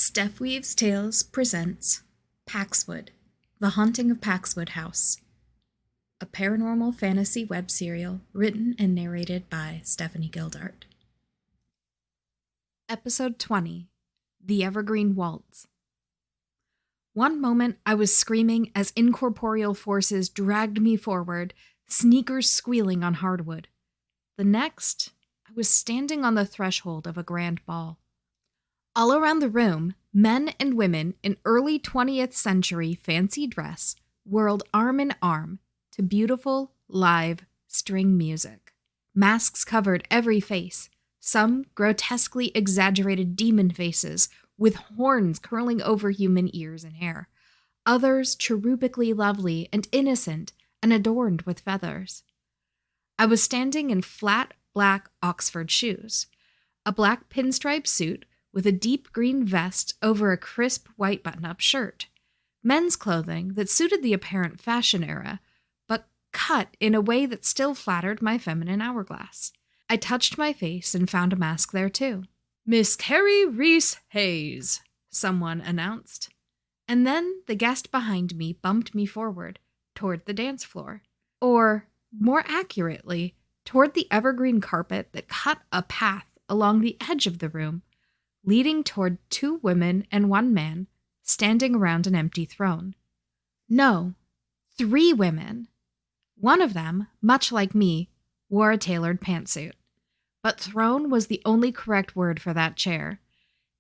Steph Weaves Tales presents Paxwood, The Haunting of Paxwood House, a paranormal fantasy web serial written and narrated by Stephanie Gildart. Episode 20, The Evergreen Waltz. One moment I was screaming as incorporeal forces dragged me forward, sneakers squealing on hardwood. The next, I was standing on the threshold of a grand ball. All around the room, men and women in early 20th century fancy dress whirled arm in arm to beautiful, live string music. Masks covered every face, some grotesquely exaggerated demon faces with horns curling over human ears and hair, others cherubically lovely and innocent and adorned with feathers. I was standing in flat black Oxford shoes, a black pinstripe suit with a deep green vest over a crisp white button-up shirt, men's clothing that suited the apparent fashion era, but cut in a way that still flattered my feminine hourglass. I touched my face and found a mask there too. "Miss Kerry Reese-Hayes," someone announced. And then the guest behind me bumped me forward, toward the dance floor. Or, more accurately, toward the evergreen carpet that cut a path along the edge of the room, leading toward two women and one man standing around an empty throne. No, 3 women. One of them, much like me, wore a tailored pantsuit. But throne was the only correct word for that chair.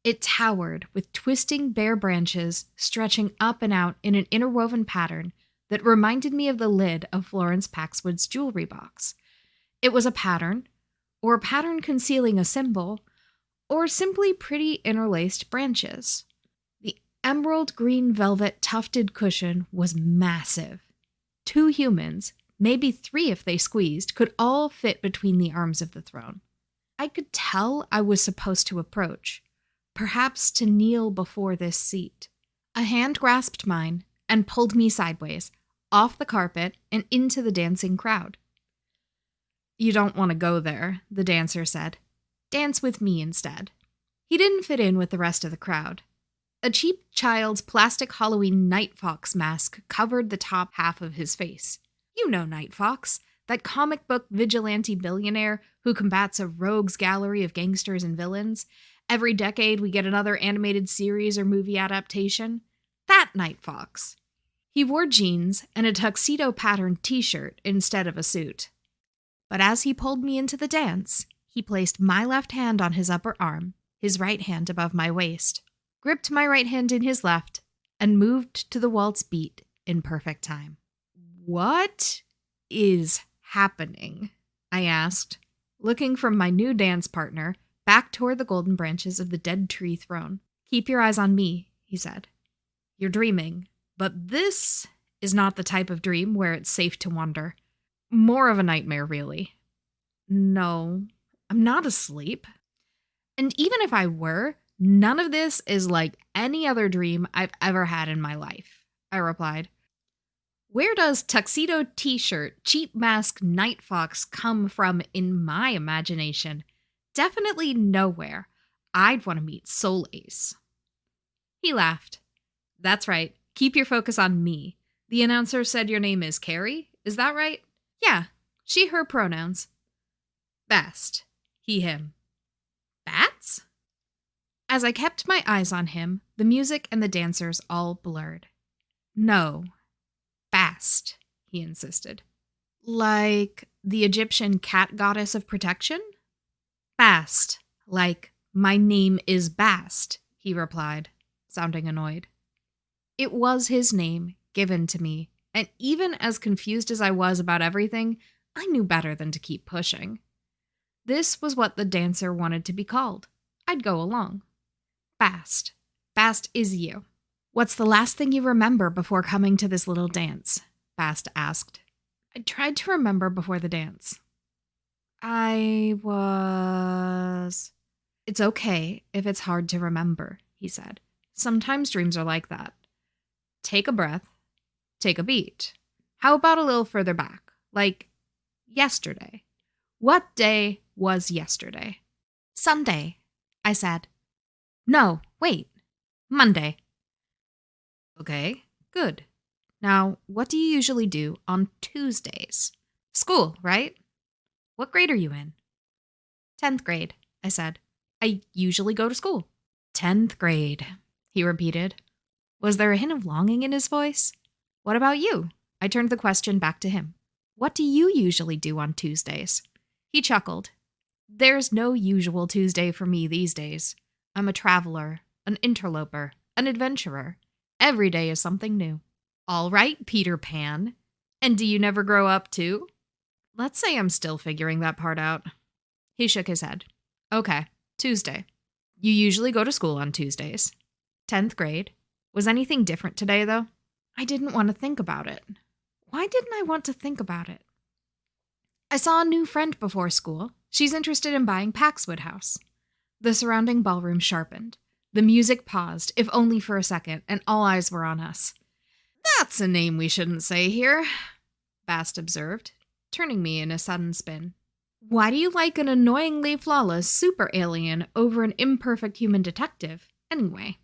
It towered with twisting bare branches stretching up and out in an interwoven pattern that reminded me of the lid of Florence Paxwood's jewelry box. It was a pattern, or a pattern concealing a symbol, or simply pretty interlaced branches. The emerald green velvet tufted cushion was massive. 2 humans, maybe 3 if they squeezed, could all fit between the arms of the throne. I could tell I was supposed to approach, perhaps to kneel before this seat. A hand grasped mine and pulled me sideways, off the carpet and into the dancing crowd. "You don't want to go there," the dancer said. "Dance with me instead." He didn't fit in with the rest of the crowd. A cheap child's plastic Halloween Night Fox mask covered the top half of his face. You know Night Fox, that comic book vigilante billionaire who combats a rogues gallery of gangsters and villains. Every decade we get another animated series or movie adaptation. That Night Fox. He wore jeans and a tuxedo-patterned t-shirt instead of a suit. But as he pulled me into the dance, he placed my left hand on his upper arm, his right hand above my waist, gripped my right hand in his left, and moved to the waltz beat in perfect time. "What is happening?" I asked, looking from my new dance partner back toward the golden branches of the dead tree throne. "Keep your eyes on me," he said. "You're dreaming, but this is not the type of dream where it's safe to wander. More of a nightmare, really." "No, I'm not asleep. And even if I were, none of this is like any other dream I've ever had in my life," I replied. "Where does tuxedo t-shirt, cheap mask, Night Fox come from in my imagination? Definitely nowhere. I'd want to meet Soul Ace." He laughed. "That's right. Keep your focus on me. The announcer said your name is Kerry, is that right?" "Yeah, she, her pronouns." "Best. He, him." "Bats?" As I kept my eyes on him, the music and the dancers all blurred. "No. Bast," he insisted. "Like the Egyptian cat goddess of protection?" "Bast, like my name is Bast," he replied, sounding annoyed. It was his name, given to me, and even as confused as I was about everything, I knew better than to keep pushing. This was what the dancer wanted to be called. I'd go along. Bast. Bast is you. "What's the last thing you remember before coming to this little dance?" Bast asked. I tried to remember before the dance. "I was..." "It's okay if it's hard to remember," he said. "Sometimes dreams are like that. Take a breath. Take a beat. How about a little further back? Like yesterday. What day was yesterday?" "Sunday," I said. "No, wait. Monday. Okay, good. Now, what do you usually do on Tuesdays? School, right? What grade are you in? 10th grade, I said. I usually go to school. 10th grade, he repeated. Was there a hint of longing in his voice? What about you? I turned the question back to him. What do you usually do on Tuesdays? He chuckled. There's no usual Tuesday for me these days. I'm a traveler, an interloper, an adventurer. Every day is something new. All right, Peter Pan. And do you never grow up too? Let's say I'm still figuring that part out. He shook his head. Okay, Tuesday. You usually go to school on Tuesdays. 10th grade. Was anything different today, though? I didn't want to think about it. Why didn't I want to think about it? I saw a new friend before school. She's interested in buying Paxwood House. The surrounding ballroom sharpened. The music paused, if only for a second, and all eyes were on us. That's a name we shouldn't say here, Bast observed, turning me in a sudden spin. Why do you like an annoyingly flawless super alien over an imperfect human detective, anyway?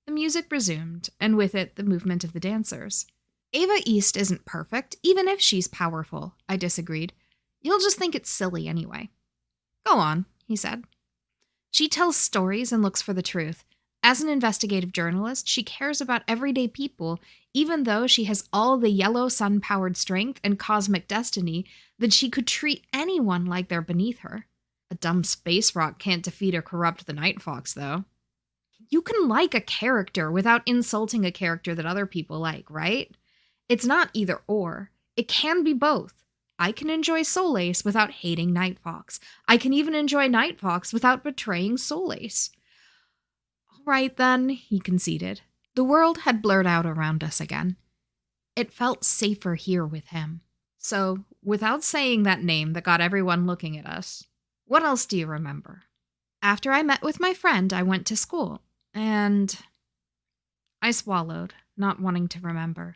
The music resumed, and with it the movement of the dancers. Ava East isn't perfect, even if she's powerful, I disagreed. You'll just think it's silly anyway. Go on, he said. She tells stories and looks for the truth. As an investigative journalist, she cares about everyday people, even though she has all the yellow sun-powered strength and cosmic destiny that she could treat anyone like they're beneath her. A dumb space rock can't defeat or corrupt the Night Fox, though. You can like a character without insulting a character that other people like, right? It's not either or. It can be both. I can enjoy Soul Ace without hating Night Fox. I can even enjoy Night Fox without betraying Soul Ace. All right, then, he conceded. The world had blurred out around us again. It felt safer here with him. So, without saying that name that got everyone looking at us, what else do you remember? After I met with my friend, I went to school, and I swallowed, not wanting to remember.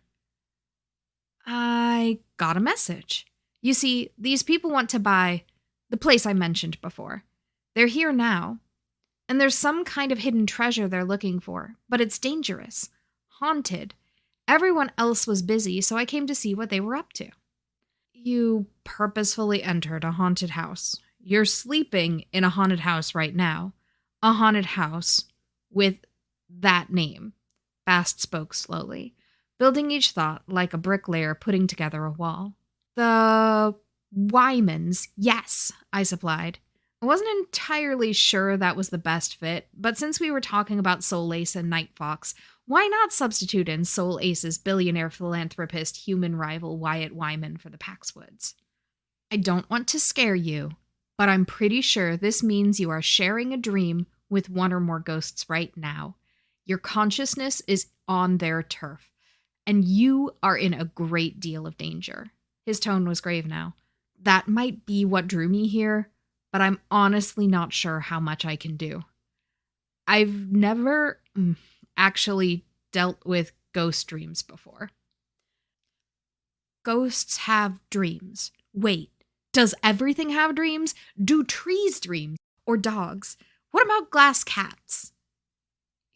I got a message. You see, these people want to buy the place I mentioned before. They're here now, and there's some kind of hidden treasure they're looking for, but it's dangerous, haunted. Everyone else was busy, so I came to see what they were up to. You purposefully entered a haunted house. You're sleeping in a haunted house right now. A haunted house with that name. Bast spoke slowly, building each thought like a bricklayer putting together a wall. The Wymans, yes, I supplied. I wasn't entirely sure that was the best fit, but since we were talking about Soul Ace and Night Fox, why not substitute in Soul Ace's billionaire philanthropist human rival Wyatt Wyman for the Paxwoods? I don't want to scare you, but I'm pretty sure this means you are sharing a dream with one or more ghosts right now. Your consciousness is on their turf, and you are in a great deal of danger. His tone was grave now. That might be what drew me here, but I'm honestly not sure how much I can do. I've never actually dealt with ghost dreams before. Ghosts have dreams. Wait, does everything have dreams? Do trees dream? Or dogs? What about glass cats?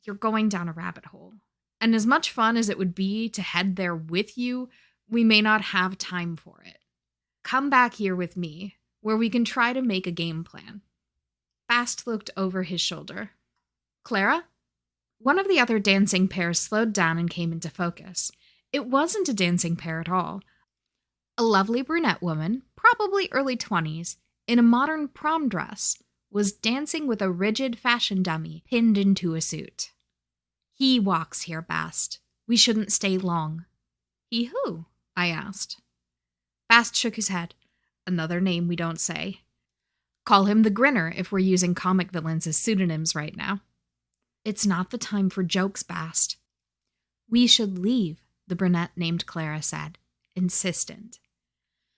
You're going down a rabbit hole. And as much fun as it would be to head there with you, we may not have time for it. Come back here with me, where we can try to make a game plan. Bast looked over his shoulder. Clara? One of the other dancing pairs slowed down and came into focus. It wasn't a dancing pair at all. A lovely brunette woman, probably early 20s, in a modern prom dress, was dancing with a rigid fashion dummy pinned into a suit. He walks here, Bast. We shouldn't stay long. He who? I asked. Bast shook his head. Another name we don't say. Call him the Grinner if we're using comic villains as pseudonyms right now. It's not the time for jokes, Bast. We should leave, the brunette named Clara said, insistent.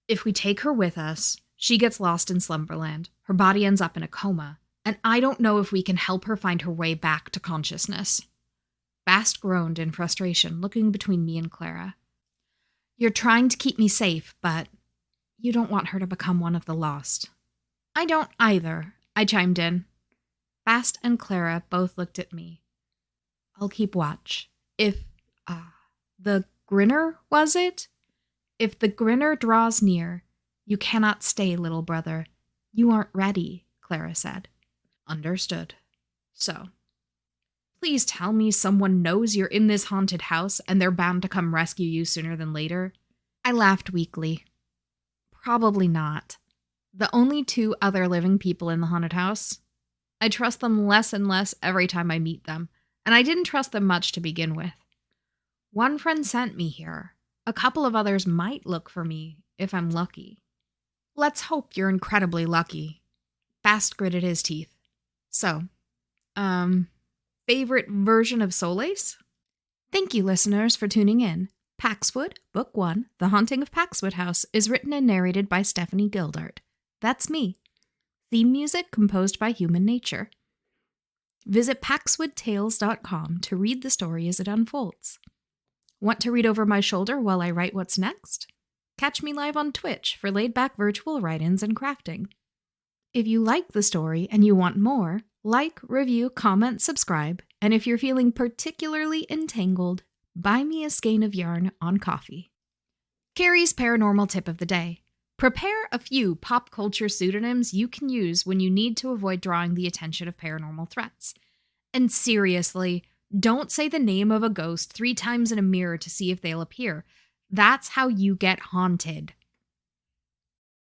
If we take her with us, she gets lost in Slumberland, her body ends up in a coma, and I don't know if we can help her find her way back to consciousness. Bast groaned in frustration, looking between me and Clara. You're trying to keep me safe, but you don't want her to become one of the lost. I don't either, I chimed in. Bast and Clara both looked at me. I'll keep watch. If, the grinner, was it? If the grinner draws near, you cannot stay, little brother. You aren't ready, Clara said. Understood. So, please tell me someone knows you're in this haunted house and they're bound to come rescue you sooner than later. I laughed weakly. Probably not. The only two other living people in the haunted house. I trust them less and less every time I meet them, and I didn't trust them much to begin with. One friend sent me here. A couple of others might look for me if I'm lucky. Let's hope you're incredibly lucky. Bast gritted his teeth. So, favorite version of Solace? Thank you, listeners, for tuning in. Paxwood, Book 1, The Haunting of Paxwood House, is written and narrated by Stephanie Gildart. That's me. Theme music composed by Human Nature. Visit paxwoodtales.com to read the story as it unfolds. Want to read over my shoulder while I write what's next? Catch me live on Twitch for laid-back virtual write-ins and crafting. If you like the story and you want more, like, review, comment, subscribe, and if you're feeling particularly entangled, buy me a skein of yarn on Coffee. Kerry's paranormal tip of the day. Prepare a few pop culture pseudonyms you can use when you need to avoid drawing the attention of paranormal threats. And seriously, don't say the name of a ghost 3 times in a mirror to see if they'll appear. That's how you get haunted.